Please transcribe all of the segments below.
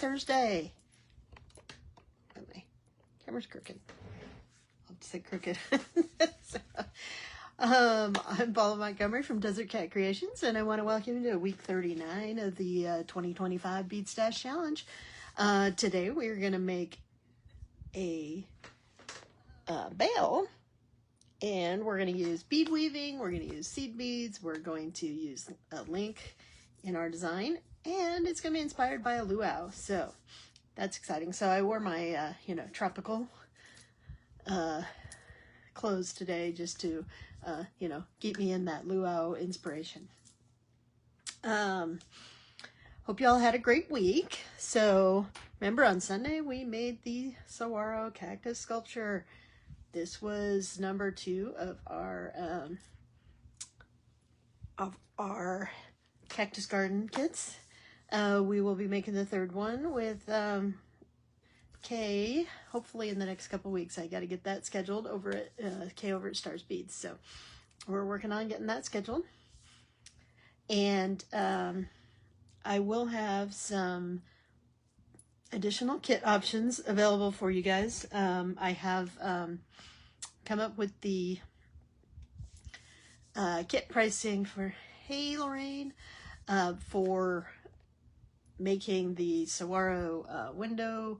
Thursday. My camera's crooked. I'll just say crooked. So, I'm Paula Montgomery from Desert Cat Creations, and I want to welcome you to week 39 of the 2025 Bead Stash Challenge. Today we're going to make a bail, and we're going to use bead weaving, we're going to use seed beads, we're going to use a link in our design, and it's going to be inspired by a luau, so that's exciting. So I wore my, tropical clothes today just to, keep me in that luau inspiration. Hope you all had a great week. So remember, on Sunday we made the saguaro cactus sculpture. This was number 2 of our cactus garden kits. We will be making the 3rd one with Kay, hopefully in the next couple weeks. I got to get that scheduled over at Kay over at Stars Beads. So we're working on getting that scheduled. And I will have some additional kit options available for you guys. I have come up with the kit pricing for, hey Lorraine, for making the saguaro window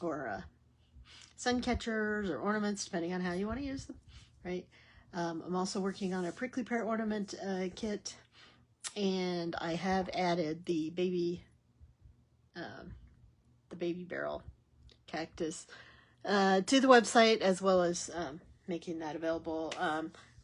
or sun catchers or ornaments, depending on how you want to use them, right? I'm also working on a prickly pear ornament kit, and I have added the baby barrel cactus to the website, as well as making that available.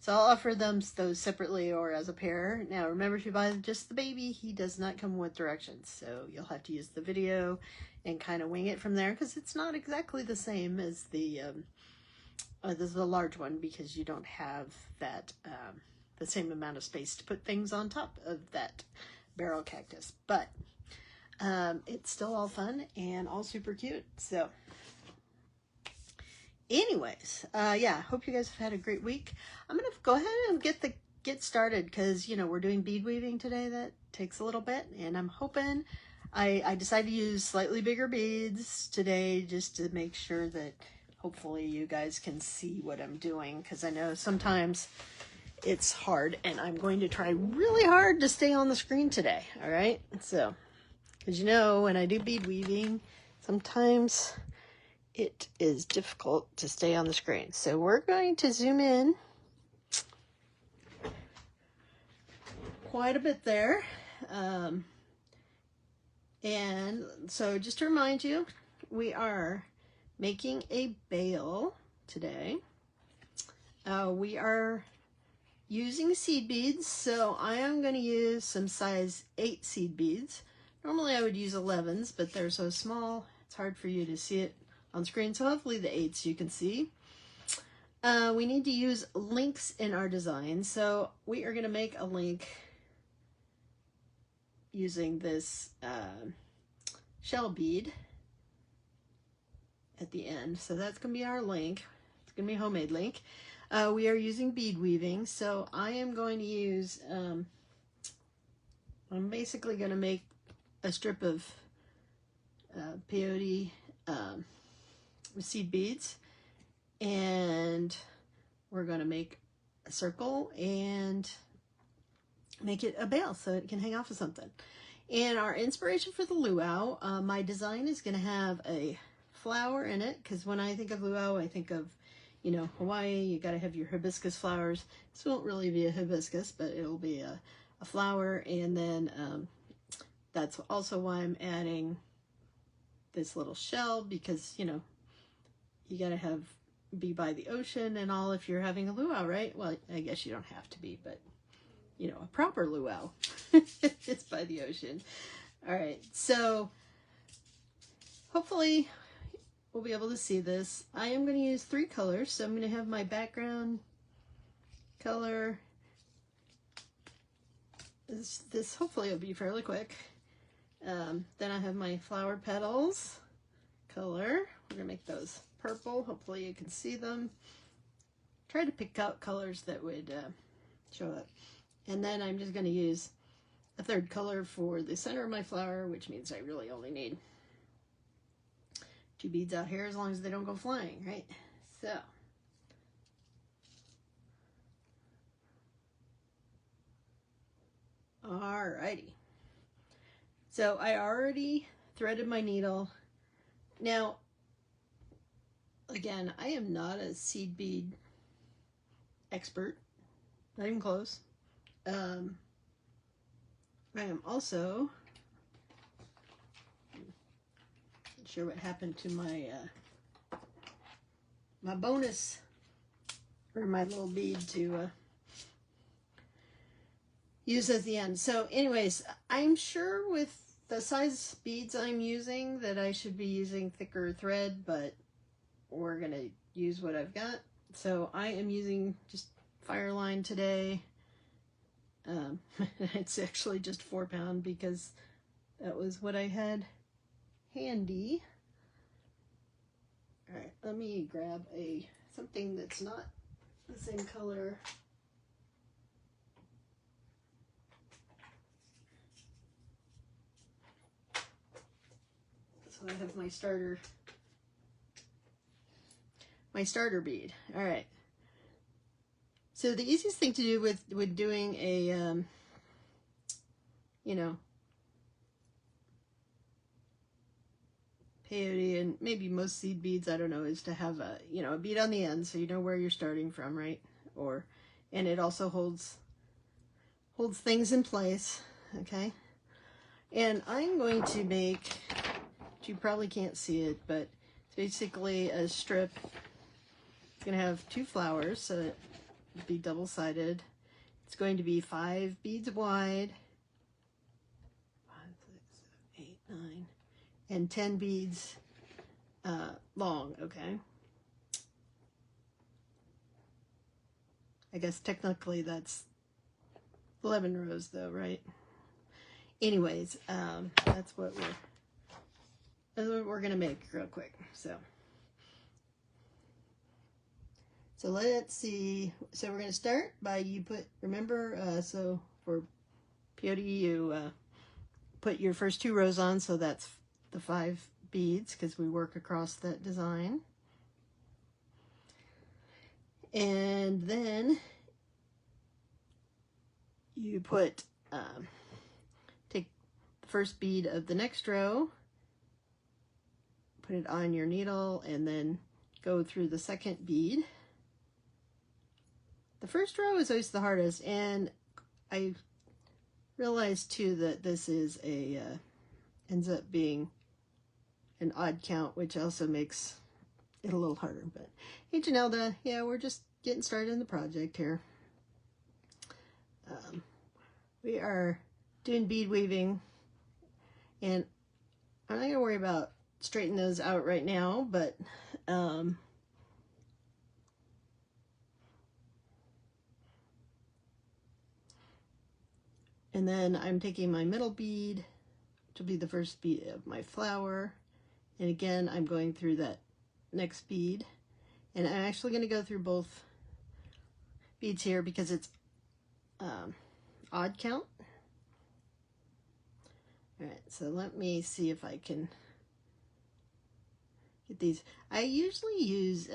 So I'll offer those separately or as a pair. Now remember, if you buy just the baby, he does not come with directions, so you'll have to use the video and kind of wing it from there, because it's not exactly the same as the large one, because you don't have that the same amount of space to put things on top of that barrel cactus. But it's still all fun and all super cute. So anyways, yeah, hope you guys have had a great week. I'm gonna go ahead and get started, because we're doing bead weaving today. That takes a little bit, and I'm hoping I decided to use slightly bigger beads today, just to make sure that hopefully you guys can see what I'm doing, because I know sometimes it's hard, and I'm going to try really hard to stay on the screen today. All right, so because when I do bead weaving, sometimes it is difficult to stay on the screen. So we're going to zoom in quite a bit there. And so just to remind you, we are making a bail today. We are using seed beads, so I am going to use some size 8 seed beads. Normally I would use 11s, but they're so small, it's hard for you to see it on screen, so hopefully the 8s you can see. We need to use links in our design, so we are going to make a link using this shell bead at the end. So that's going to be our link. It's going to be a homemade link. We are using bead weaving, so I am going to use, I'm basically going to make a strip of peyote with seed beads, and we're going to make a circle and make it a bail so it can hang off of something. And our inspiration for the luau, my design is going to have a flower in it, because when I think of luau, I think of, Hawaii. You got to have your hibiscus flowers. This won't really be a hibiscus, but it'll be a flower. And then that's also why I'm adding this little shell, because you got to be by the ocean and all if you're having a luau, right? Well, I guess you don't have to be, but a proper luau it's by the ocean. All right, so hopefully we'll be able to see this. I am going to use 3 colors, so I'm going to have my background color. This hopefully will be fairly quick. Then I have my flower petals color. We're going to make those purple. Hopefully you can see them. Try to pick out colors that would show up. And then I'm just going to use a third color for the center of my flower, which means I really only need 2 beads out here as long as they don't go flying, right? So alrighty. So I already threaded my needle. Now, again, I am not a seed bead expert, not even close. I am also not sure what happened to my my bonus, or my little bead to use at the end. So anyways, I'm sure with the size beads I'm using that I should be using thicker thread, but we're gonna use what I've got. So I am using just Fireline today. It's actually just 4 pound because that was what I had handy. All right, let me grab something that's not the same color. So I have my starter bead. All right. So the easiest thing to do with doing a, you know, peyote and maybe most seed beads, I don't know, is to have a, you know, a bead on the end so you know where you're starting from, right? And it also holds things in place, okay? And I'm going to make, you probably can't see it, but it's basically a strip. It's going to have 2 flowers, so it'll be double-sided. It's going to be 5 beads wide, 5, 6, 7, 8, 9, and 10 beads long, okay? I guess technically that's 11 rows though, right? Anyways, that's what we're gonna make real quick. So let's see. So we're gonna start by remember, so for peyote you put your first 2 rows on, so that's the 5 beads because we work across that design. And then you take the first bead of the next row, put it on your needle, and then go through the second bead. The first row is always the hardest, and I realized too that this is ends up being an odd count, which also makes it a little harder. But hey, Janelda, yeah, we're just getting started in the project here. We are doing bead weaving, and I'm not gonna worry about straightening those out right now, but and then I'm taking my middle bead, which will be the first bead of my flower, and again I'm going through that next bead, and I'm actually going to go through both beads here because it's odd count. All right, so let me see if I can get these. I usually use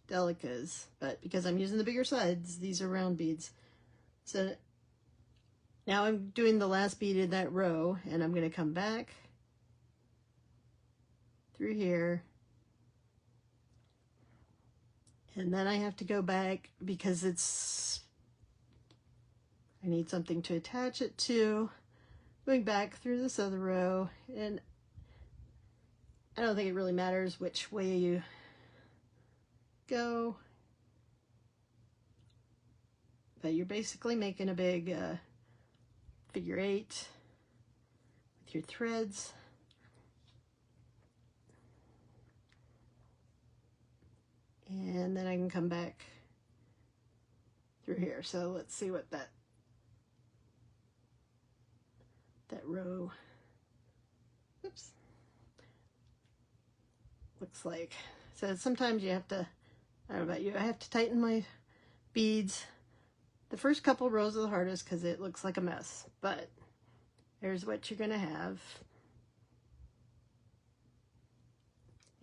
Delicas, but because I'm using the bigger sides, these are round beads. So now I'm doing the last bead in that row, and I'm going to come back through here, and then I have to go back because I need something to attach it to. Going back through this other row, and I don't think it really matters which way you go, but you're basically making a big figure 8 with your threads. And then I can come back through here. So let's see what that row, oops, looks like. So sometimes you have to, I don't know about you, I have to tighten my beads The first couple rows are the hardest because it looks like a mess, but there's what you're going to have.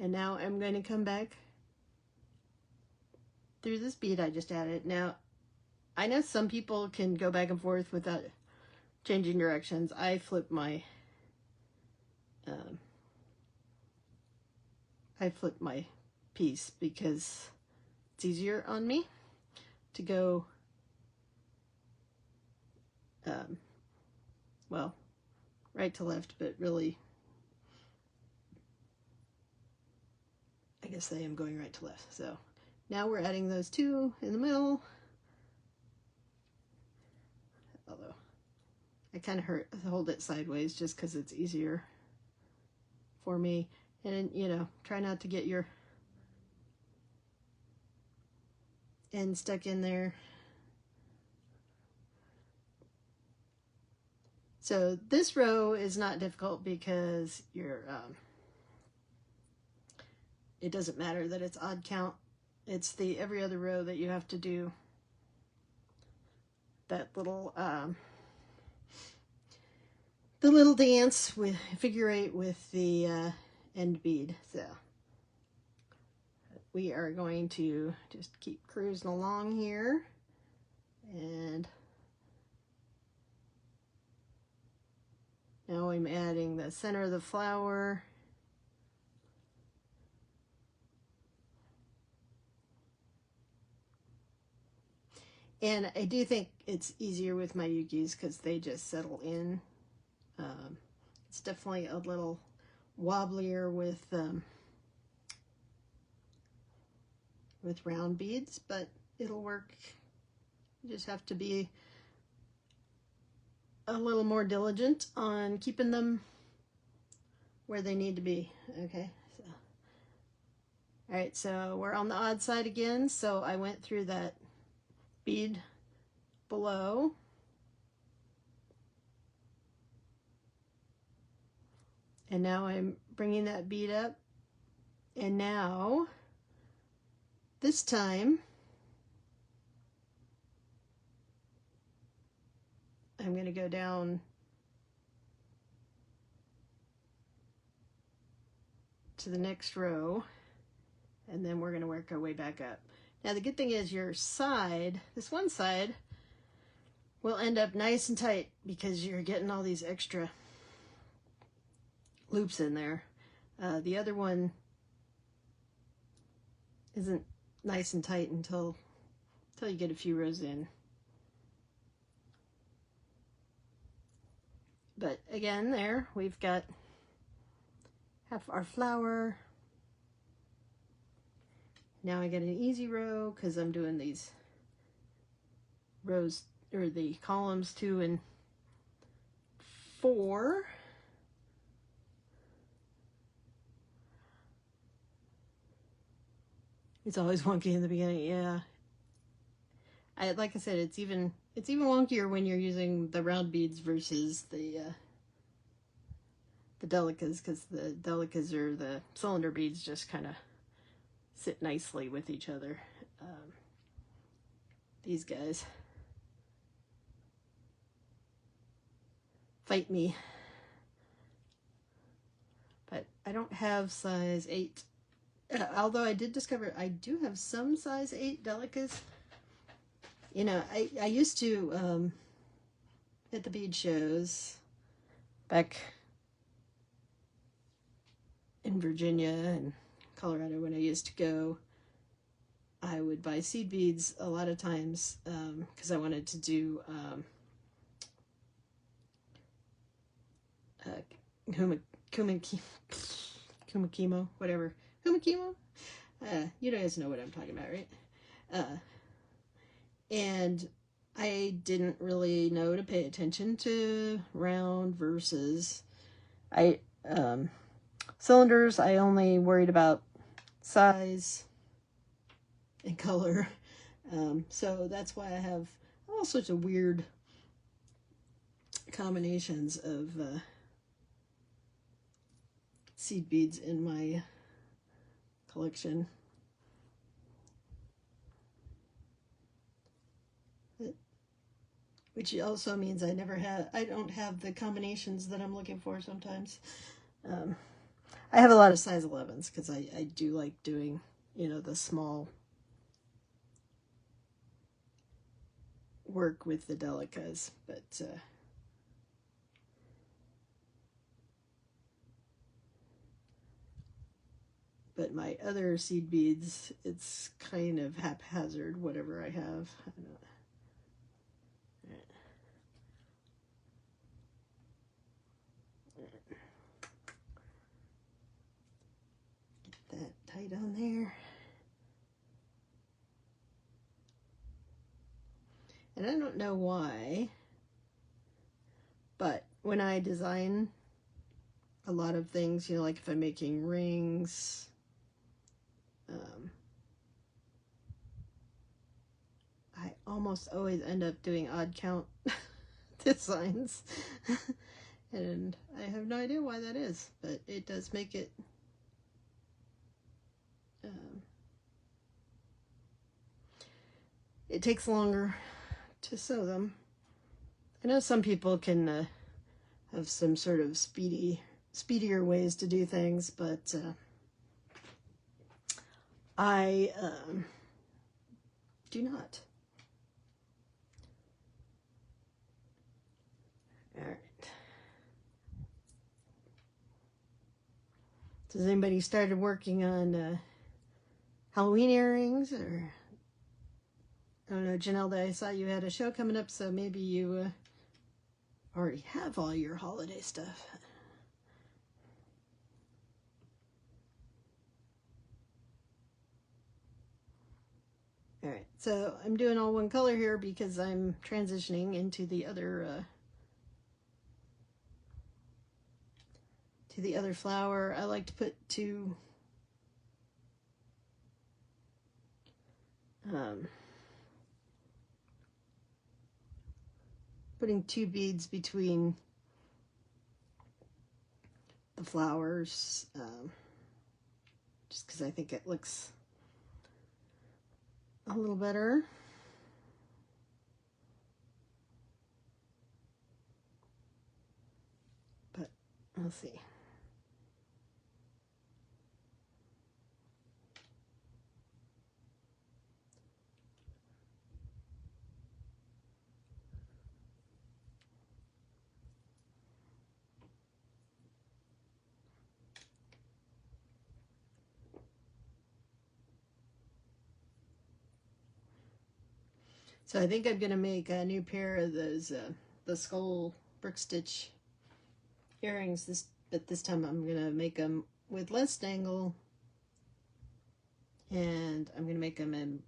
And now I'm going to come back through this bead I just added. Now, I know some people can go back and forth without changing directions. I flip my piece because it's easier on me to go well, right to left, but really I guess I am going right to left. So now we're adding those two in the middle, although I kind of hold it sideways just because it's easier for me. And, you know, try not to get your end stuck in there. So this row is not difficult because you're, it doesn't matter that it's odd count. It's the every other row that you have to do that little, the little dance with figure eight with the end bead. So we are going to just keep cruising along here, and now I'm adding the center of the flower. And I do think it's easier with my yukis because they just settle in. It's definitely a little wobblier with round beads, but it'll work. You just have to be a little more diligent on keeping them where they need to be. Okay, so all right, so we're on the odd side again. So I went through that bead below, and now I'm bringing that bead up, and now this time I'm going to go down to the next row, and then we're going to work our way back up. Now the good thing is your side, this one side, will end up nice and tight because you're getting all these extra loops in there. The other one isn't nice and tight until you get a few rows in. But again, there we've got half our flower. Now I get an easy row because I'm doing these rows, or the columns 2 and 4. It's always wonky in the beginning, yeah. Like I said, it's even wonkier when you're using the round beads versus the delicas, because the delicas or the cylinder beads just kind of sit nicely with each other. These guys fight me, but I don't have size 8. Although I did discover I do have some size 8 delicas. You know, I used to at the bead shows back in Virginia and Colorado when I used to go, I would buy seed beads a lot of times because I wanted to do Kumakimo, whatever. Kumakimo? You guys know what I'm talking about, right? And I didn't really know to pay attention to round versus cylinders. I only worried about size and color. So that's why I have all sorts of weird combinations of seed beads in my collection. which also means I don't have the combinations that I'm looking for sometimes. I have a lot of size 11s because I do like doing, you know, the small work with the delicas, but my other seed beads, it's kind of haphazard, whatever I have. I don't know. Get that tight on there. And I don't know why, but when I design a lot of things, you know, like if I'm making rings, I almost always end up doing odd count designs. And I have no idea why that is, but it does make it it takes longer to sew them. I know some people can have some sort of speedier ways to do things, but I do not. All right. Has anybody started working on Halloween earrings? Or I don't know, Janelle, I saw you had a show coming up, so maybe you already have all your holiday stuff. All right, so I'm doing all one color here because I'm transitioning into the other flower. I like to put two putting two beads between the flowers, just because I think it looks a little better. But we'll see. So I think I'm going to make a new pair of those, the skull brick stitch earrings, but this time I'm going to make them with less dangle, and I'm going to make them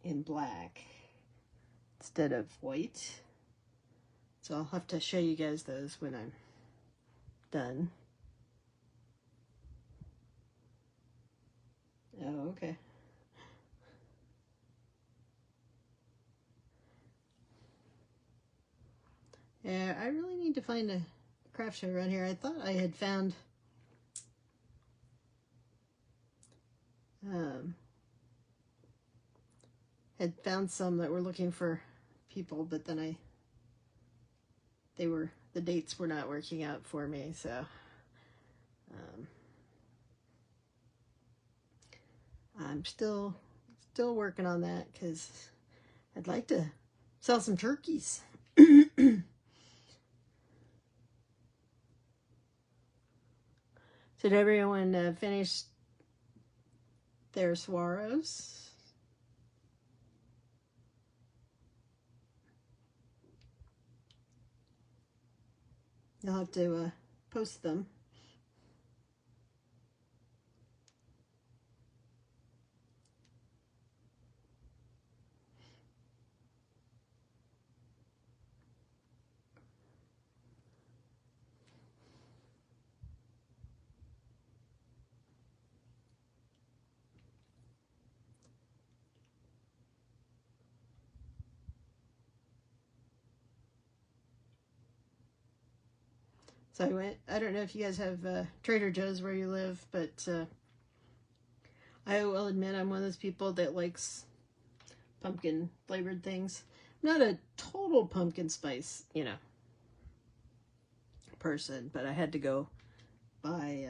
in black instead of white. So I'll have to show you guys those when I'm done. Oh, okay. Yeah, I really need to find a craft show around here. I thought I had found some that were looking for people, but then the dates were not working out for me, so I'm still working on that because I'd like to sell some turkeys. Did everyone finish their Swaros? You'll have to post them. So I don't know if you guys have Trader Joe's where you live, but I will admit I'm one of those people that likes pumpkin flavored things. not a total pumpkin spice, you know, person, but I had to go buy,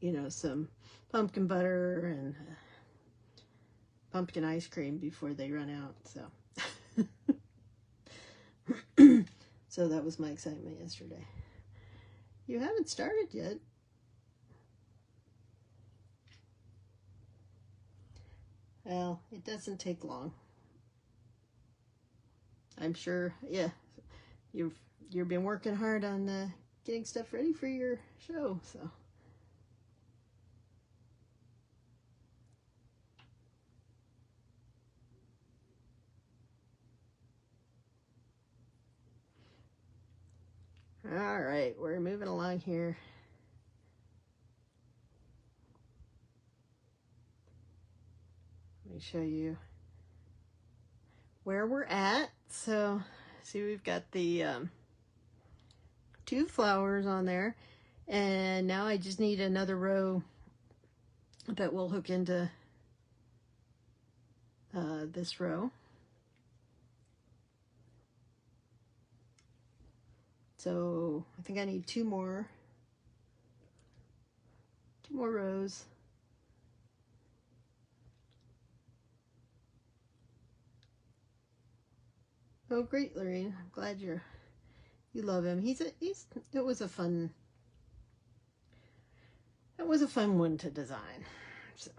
you know, some pumpkin butter and pumpkin ice cream before they run out, so. So that was my excitement yesterday. You haven't started yet. Well, it doesn't take long. I'm sure, yeah, you've been working hard on getting stuff ready for your show, so. All right, we're moving along here. Let me show you where we're at. So, see, we've got the 2 flowers on there, and now I just need another row that will hook into this row. So I think I need 2 more rows. Oh, great, Lorraine. I'm glad you love him. It was a fun one to design. So.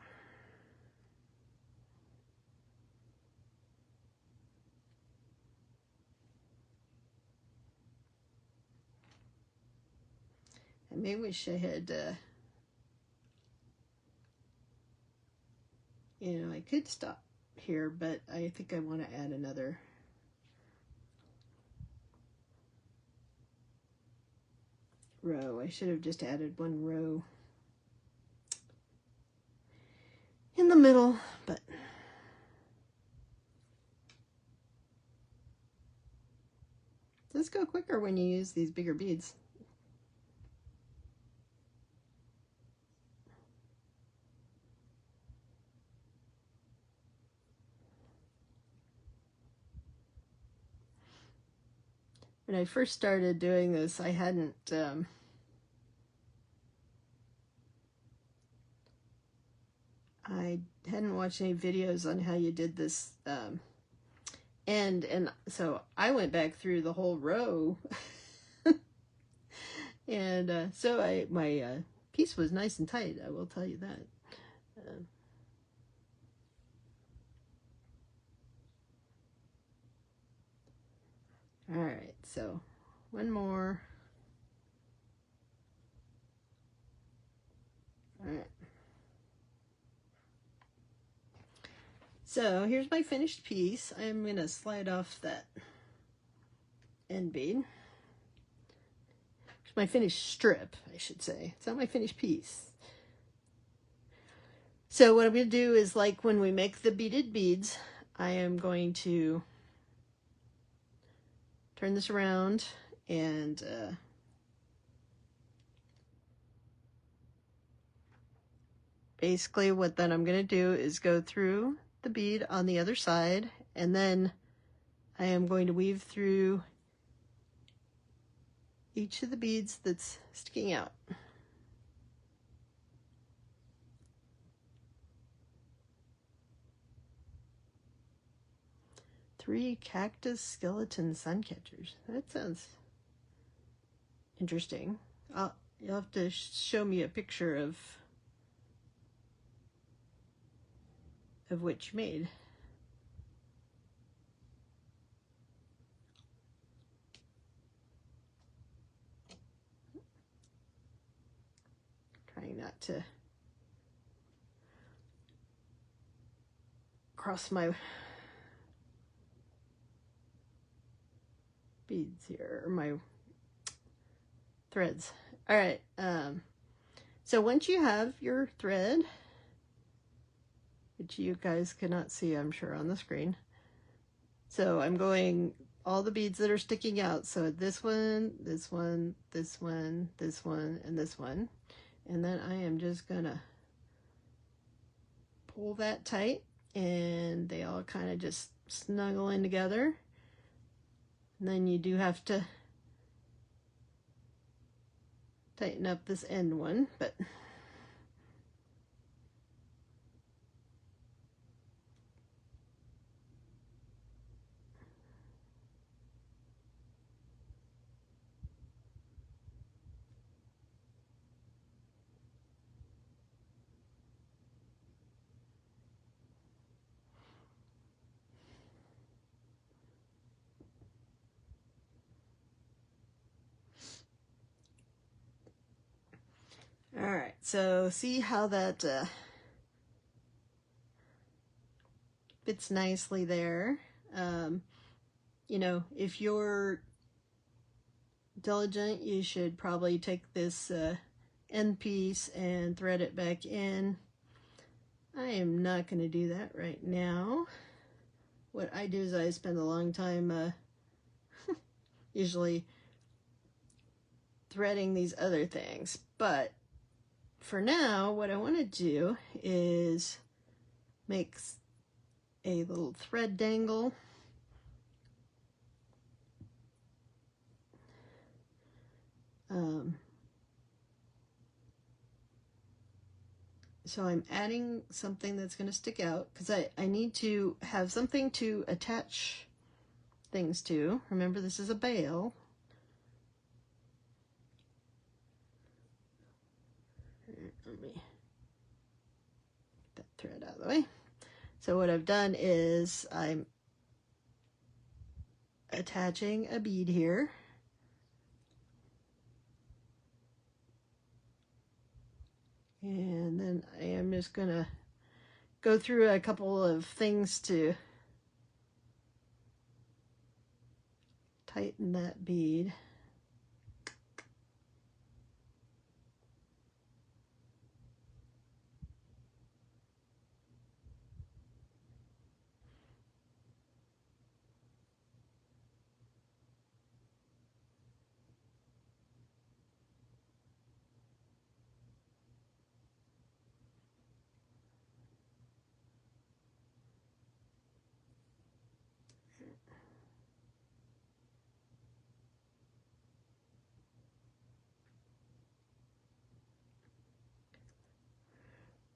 I may wish I had, you know, I could stop here, but I think I want to add another row. I should have just added 1 row in the middle, but let's go quicker when you use these bigger beads. When I first started doing this, I hadn't watched any videos on how you did this and so I went back through the whole row and so my piece was nice and tight, I will tell you that. All right, so 1 more. All right. So here's my finished piece. I'm going to slide off that end bead. It's my finished strip, I should say. It's not my finished piece. So what I'm going to do is, like when we make the beaded beads, I am going to turn this around and basically what then I'm going to do is go through the bead on the other side, and then I am going to weave through each of the beads that's sticking out. Three cactus skeleton sun catchers. That sounds interesting. You'll have to show me a picture of what you made. Trying not to cross my beads here, or my threads. All right, so once you have your thread, which you guys cannot see, I'm sure, on the screen. So I'm going all the beads that are sticking out. So this one, this one, this one, this one, and this one. And then I am just gonna pull that tight and they all kind of just snuggle in together. And then you do have to tighten up this end one, but all right, so see how that fits nicely there. You know, if you're diligent, you should probably take this end piece and thread it back in. I am not going to do that right now. What I do is I spend a long time usually threading these other things, but for now, what I want to do is make a little thread dangle. So I'm adding something that's going to stick out because I need to have something to attach things to. Remember, this is a bail. Let me get that thread out of the way. So what I've done is I'm attaching a bead here. And then I am just going to go through a couple of things to tighten that bead.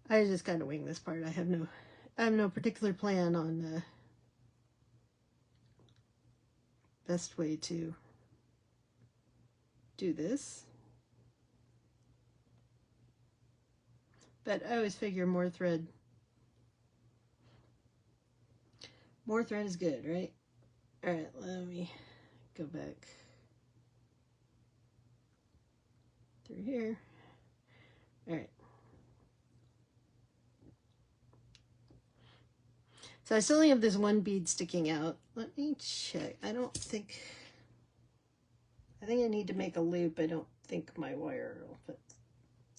I just kind of wing this part. I have no particular plan on the best way to do this. But I always figure more thread is good, right? All right, let me go back through here. All right. So I still only have this one bead sticking out. Let me check. I think I need to make a loop. I don't think my wire will fit.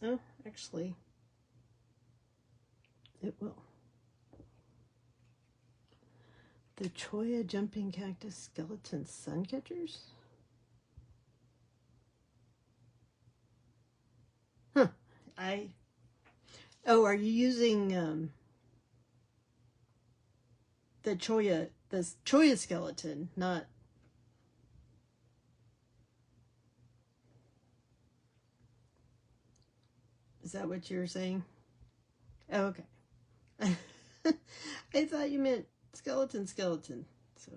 Oh, actually, it will. The Choya Jumping Cactus Skeleton Sun Catchers? Huh. Oh, are you using the Choya skeleton, not... Is that what you were saying? Oh, okay. I thought you meant skeleton, so...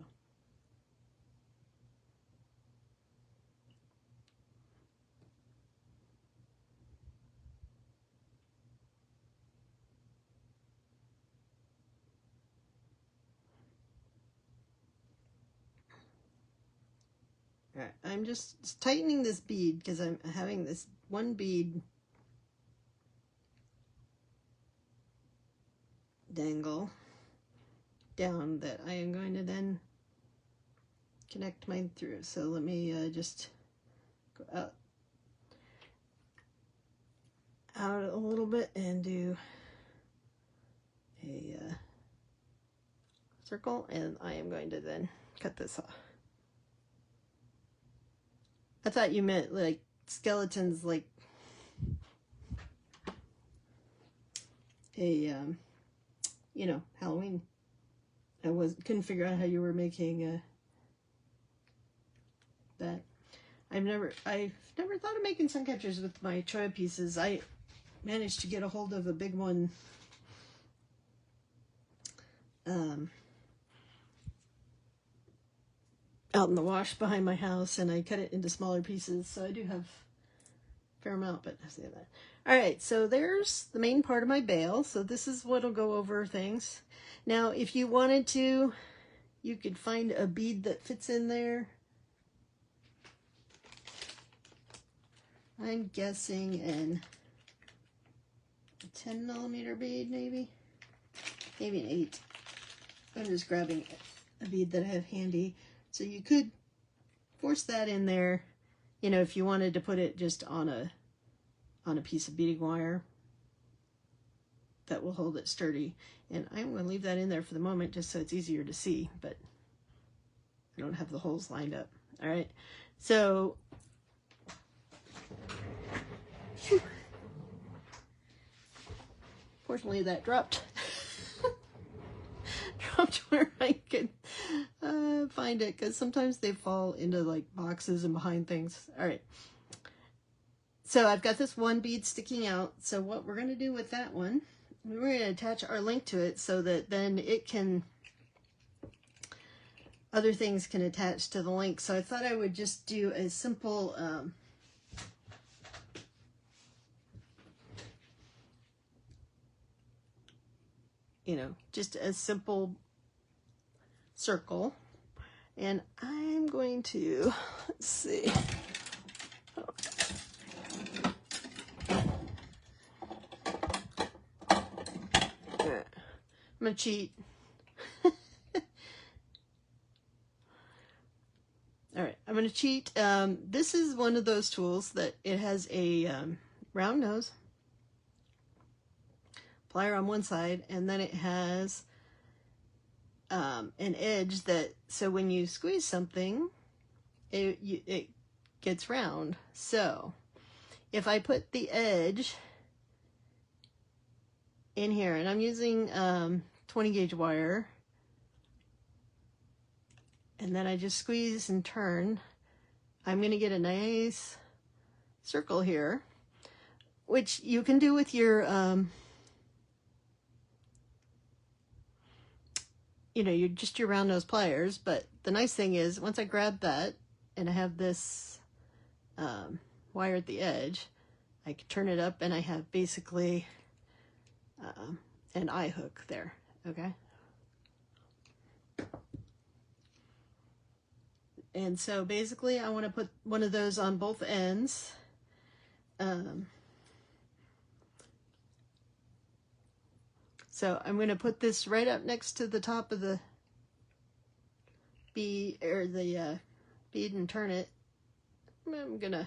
Alright, I'm just tightening this bead because I'm having this one bead dangle down that I am going to then connect mine through. So let me just go out a little bit and do a circle, and I am going to then cut this off. I thought you meant like skeletons, like a you know, Halloween. I couldn't figure out how you were making that. I've never thought of making sun catchers with my choya pieces. I managed to get a hold of a big one out in the wash behind my house, and I cut it into smaller pieces, so I do have a fair amount, but I'll say that. All right, so there's the main part of my bale. So this is what'll go over things. Now, if you wanted to, you could find a bead that fits in there. I'm guessing an 10mm bead, maybe an 8. I'm just grabbing a bead that I have handy. So you could force that in there, you know, if you wanted to put it just on a piece of beading wire that will hold it sturdy. And I'm going to leave that in there for the moment just so it's easier to see, but I don't have the holes lined up. All right, so fortunately that dropped where I could find it, because sometimes they fall into like boxes and behind things. All right, so I've got this one bead sticking out. So what we're going to do with that one, we're going to attach our link to it so that then it can, other things can attach to the link. So I thought I would just do a simple you know, just a simple circle. And I'm going to, let's see. I'm going to cheat. All right, I'm going to cheat. This is one of those tools that it has a round nose, plier on one side, and then it has an edge that, so when you squeeze something, it gets round. So if I put the edge in here, and I'm using 20 gauge wire, and then I just squeeze and turn, I'm going to get a nice circle here, which you can do with your you know, your round nose pliers. But the nice thing is, once I grab that and I have this wire at the edge, I can turn it up and I have basically an eye hook there. Okay, and so basically I want to put one of those on both ends. So I'm going to put this right up next to the top of the bead, or the bead, and turn it. I'm going to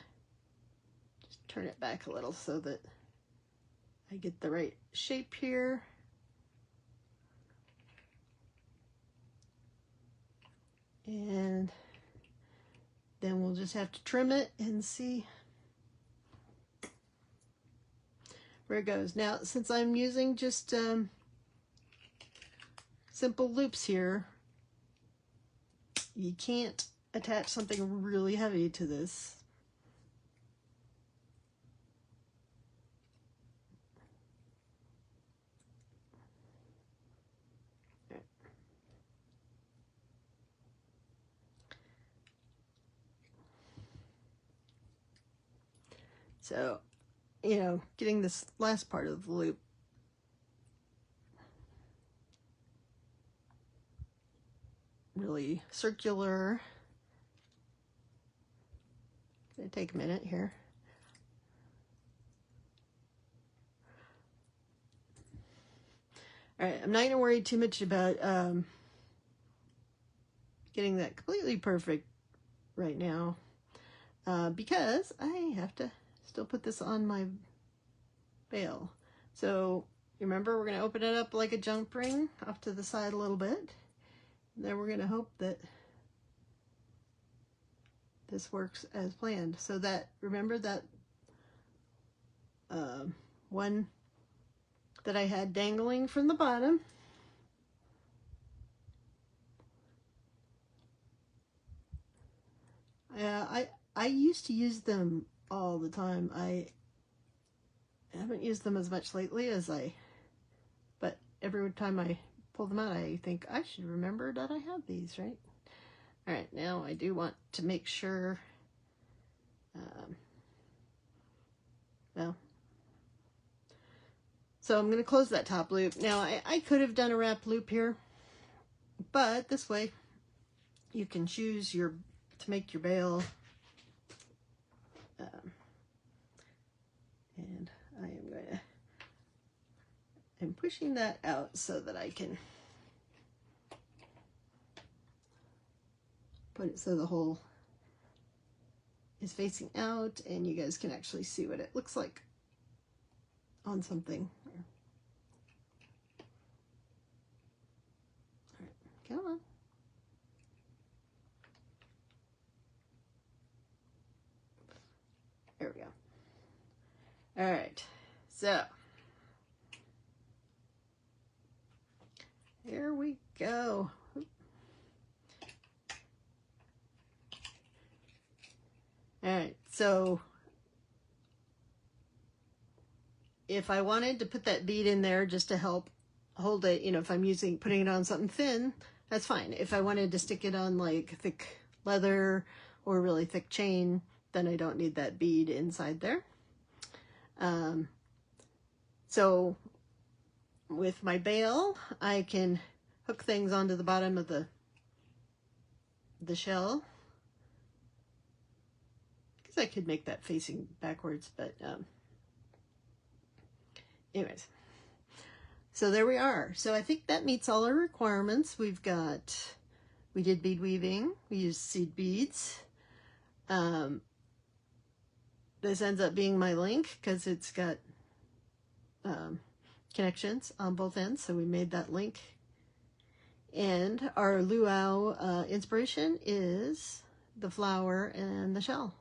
just turn it back a little so that I get the right shape here. And then we'll just have to trim it and see where it goes. Now, since I'm using just simple loops here, you can't attach something really heavy to this. So, you know, getting this last part of the loop really circular. Gonna take a minute here. All right, I'm not going to worry too much about getting that completely perfect right now, because I have to still put this on my bale. So remember, we're going to open it up like a jump ring off to the side a little bit. And then we're going to hope that this works as planned. So that, remember that one that I had dangling from the bottom, I used to use them all the time. I haven't used them as much lately but every time I pull them out, I think I should remember that I have these, right? All right, now I do want to make sure, well, so I'm going to close that top loop. Now, I could have done a wrap loop here, but this way you can choose to make your bail. And I'm pushing that out so that I can put it so the hole is facing out and you guys can actually see what it looks like on something. All right, come on. There we go. All right, so here we go. All right, so if I wanted to put that bead in there just to help hold it, if I'm putting it on something thin, that's fine. If I wanted to stick it on like thick leather or really thick chain, then I don't need that bead inside there. So with my bail, I can hook things onto the bottom of the shell. Because I could make that facing backwards, but anyways. So there we are. So I think that meets all our requirements. We did bead weaving. We used seed beads. This ends up being my link because it's got connections on both ends. So we made that link. And our luau inspiration is the flower and the shell.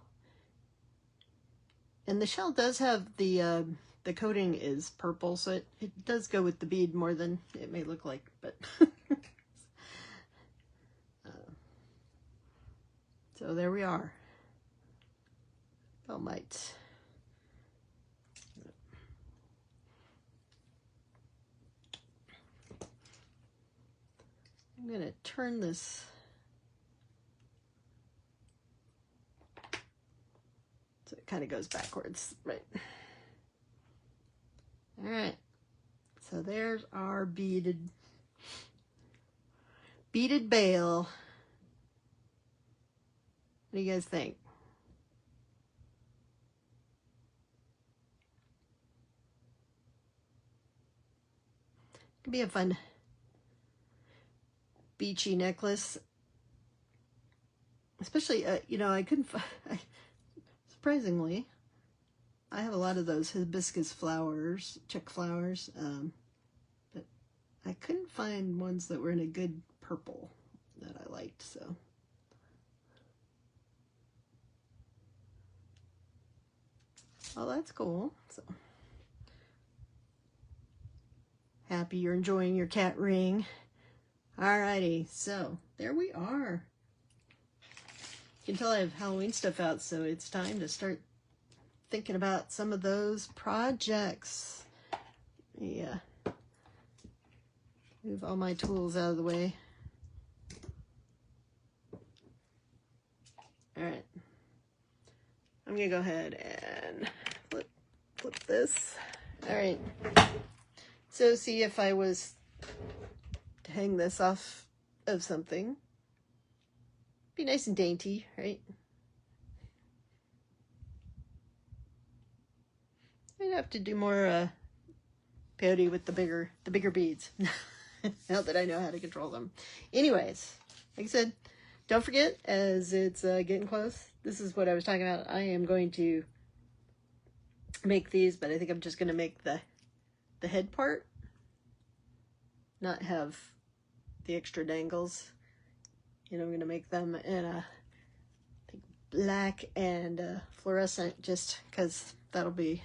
And the shell does have the coating is purple, so it does go with the bead more than it may look like, but so there we are. Mites. I'm going to turn this so it kind of goes backwards, right? All right, so there's our beaded bail. What do you guys think? Could be a fun beachy necklace, especially I couldn't surprisingly I have a lot of those hibiscus flowers, check flowers, but I couldn't find ones that were in a good purple that I liked. So oh, that's cool. So happy you're enjoying your cat ring. Alrighty, so there we are. You can tell I have Halloween stuff out, so it's time to start thinking about some of those projects. Yeah. Move all my tools out of the way. Alright. I'm gonna go ahead and flip this. Alright. So see, if I was to hang this off of something, be nice and dainty, right? I'd have to do more peyote with the bigger beads. Now that I know how to control them. Anyways, like I said, don't forget, as it's getting close, this is what I was talking about. I am going to make these, but I think I'm just going to make the head part, not have the extra dangles. I'm going to make them in a black and fluorescent, just because that'll be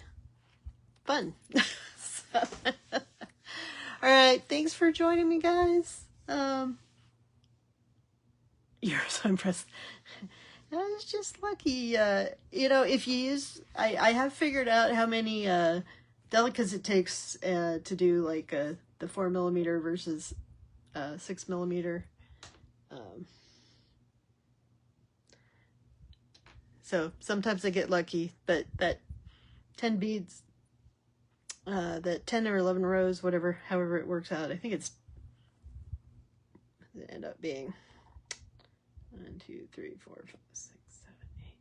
fun. So, all right, thanks for joining me, guys. You're so impressed. It's just lucky. You know, if you use, I have figured out how many delicas it takes to do like the 4mm versus 6mm. So sometimes I get lucky, but that 10 beads, that 10 or 11 rows, whatever, however it works out, I think it end up being 1, 2, 3, 4, 5, 6, 7, 8,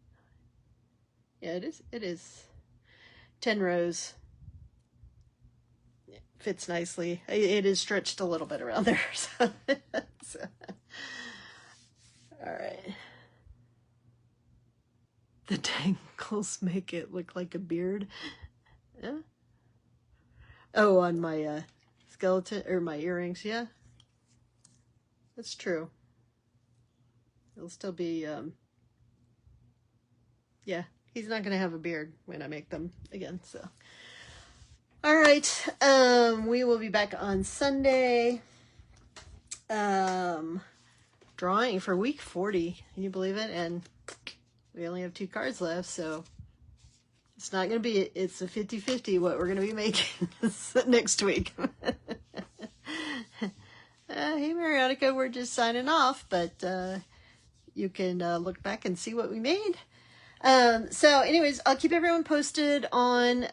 9. Yeah, it is 10 rows. It fits nicely. It is stretched a little bit around there. So, all right. The tangles make it look like a beard. Yeah. Oh, on my skeleton or my earrings, yeah. That's true. It'll still be yeah, he's not gonna have a beard when I make them again, so. All right, we will be back on Sunday. Drawing for week 40. Can you believe it? And we only have 2 cards left, so it's not going to be, it's a 50-50 what we're going to be making next week. Hey, Marionica, we're just signing off, but you can look back and see what we made. So anyways, I'll keep everyone posted on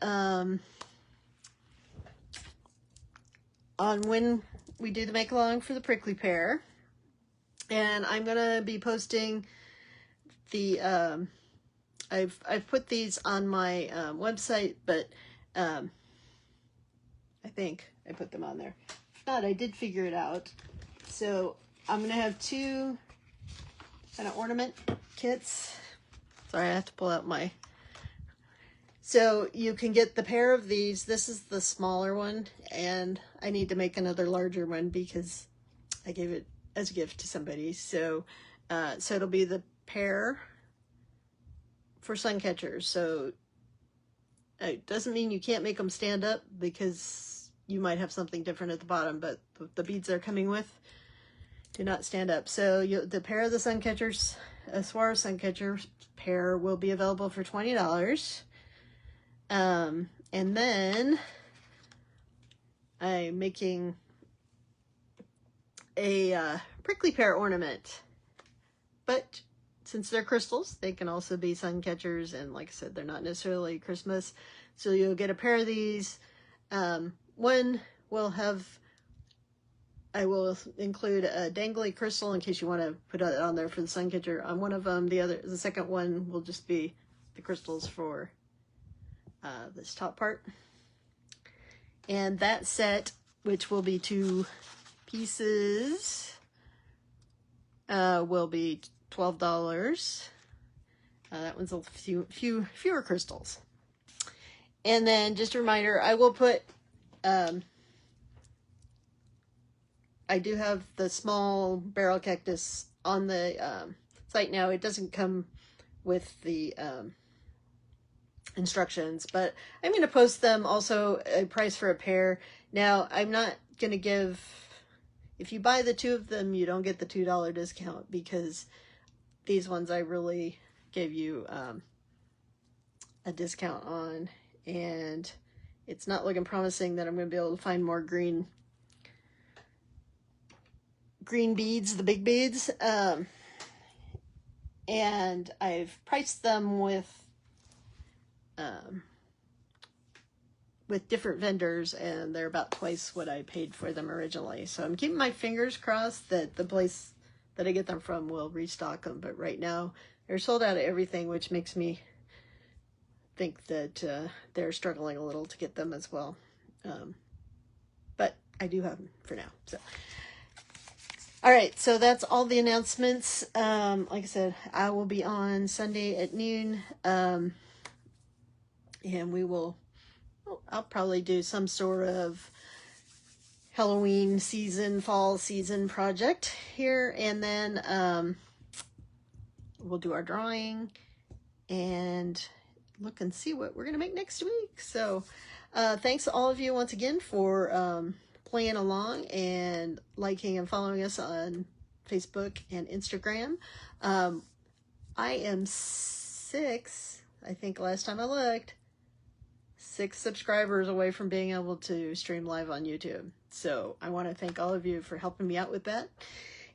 when we do the make-along for the prickly pear. And I'm going to be posting the, I've put these on my website, but I think I put them on there. If not, I did figure it out. So I'm going to have 2 kind of ornament kits. Sorry, I have to pull out my... So you can get the pair of these. This is the smaller one, and I need to make another larger one because I gave it as a gift to somebody. So, so it'll be the pair for sun catchers. So it doesn't mean you can't make them stand up because you might have something different at the bottom, but the beads they're coming with do not stand up. So the pair of the sun catchers, a Swarovski sun catcher pair, will be available for $20. And then I'm making a prickly pear ornament, but since they're crystals, they can also be sun catchers, and like I said, they're not necessarily Christmas. So you'll get a pair of these. One will have, I will include a dangly crystal in case you want to put it on there for the sun catcher on one of them. The second one will just be the crystals for this top part. And that set, which will be 2 pieces, will be $12. That one's a fewer crystals. And then just a reminder, I will put, I do have the small barrel cactus on the site now. It doesn't come with the instructions, but I'm going to post them also a price for a pair. Now, I'm not going to give, if you buy the 2 of them, you don't get the $2 discount because these ones I really gave you a discount on, and it's not looking promising that I'm going to be able to find more green beads, the big beads, and I've priced them with different vendors, and they're about twice what I paid for them originally. So I'm keeping my fingers crossed that the place that I get them from will restock them, but right now they're sold out of everything, which makes me think that they're struggling a little to get them as well. But I do have them for now. So, all right, so that's all the announcements. Like I said, I will be on Sunday at noon, and we will, I'll probably do some sort of Halloween season, fall season project here, and then we'll do our drawing and look and see what we're going to make next week. So thanks to all of you once again for playing along and liking and following us on Facebook and Instagram. I am 6, I think last time I looked, 6 subscribers away from being able to stream live on YouTube. So I want to thank all of you for helping me out with that.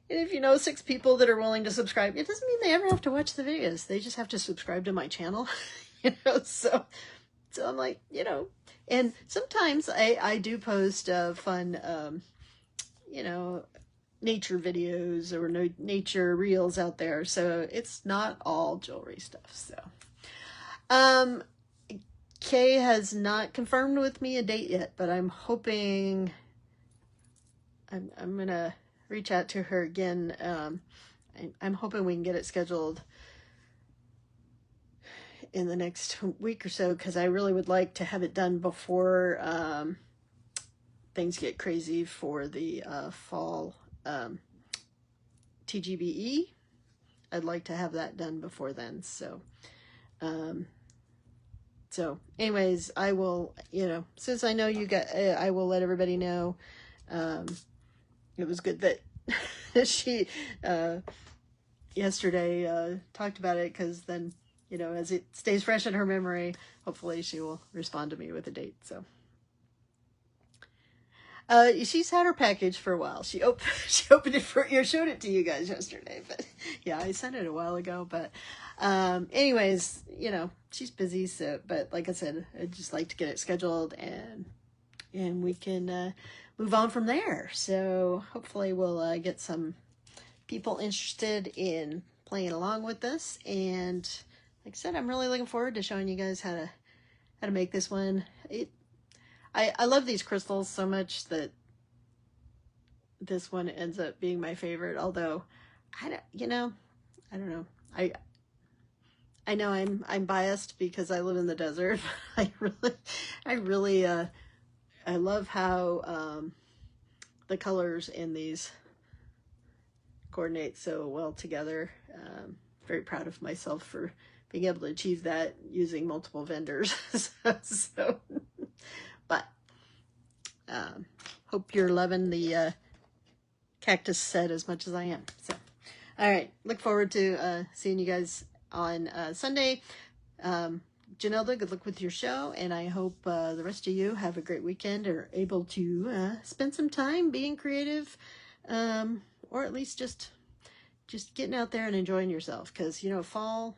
And if you know 6 people that are willing to subscribe, it doesn't mean they ever have to watch the videos. They just have to subscribe to my channel, so I'm like, and sometimes I do post fun, nature videos or nature reels out there. So it's not all jewelry stuff. So, Kay has not confirmed with me a date yet, but I'm hoping I'm going to reach out to her again. I'm hoping we can get it scheduled in the next week or so, because I really would like to have it done before things get crazy for the fall TGBE. I'd like to have that done before then. So anyways, I will, since I know you got, I will let everybody know. It was good that she yesterday talked about it, because then, as it stays fresh in her memory, hopefully she will respond to me with a date. So she's had her package for a while. She opened it showed it to you guys yesterday, but yeah, I sent it a while ago. But anyways, she's busy. So, but like I said, I'd just like to get it scheduled, and we can move on from there. So hopefully we'll get some people interested in playing along with this. And like I said, I'm really looking forward to showing you guys how to make this one. I love these crystals so much that this one ends up being my favorite. Although I don't know. I know I'm biased because I live in the desert. I really I love how the colors in these coordinate so well together. Very proud of myself for being able to achieve that using multiple vendors. But hope you're loving the cactus set as much as I am. So, all right, look forward to seeing you guys on Sunday. Janelda, good luck with your show, and I hope the rest of you have a great weekend, or able to spend some time being creative, or at least just getting out there and enjoying yourself, because fall,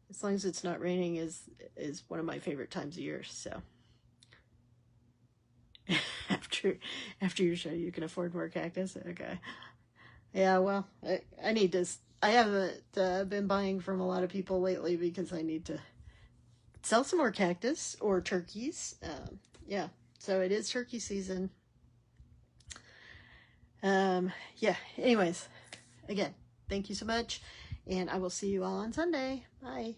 as long as it's not raining, is one of my favorite times of year. So after your show, you can afford more cactus. Okay, yeah, well, I need to. I haven't been buying from a lot of people lately, because I need to sell some more cactus or turkeys. Yeah, so it is turkey season. Yeah, anyways, again, thank you so much, and I will see you all on Sunday. Bye.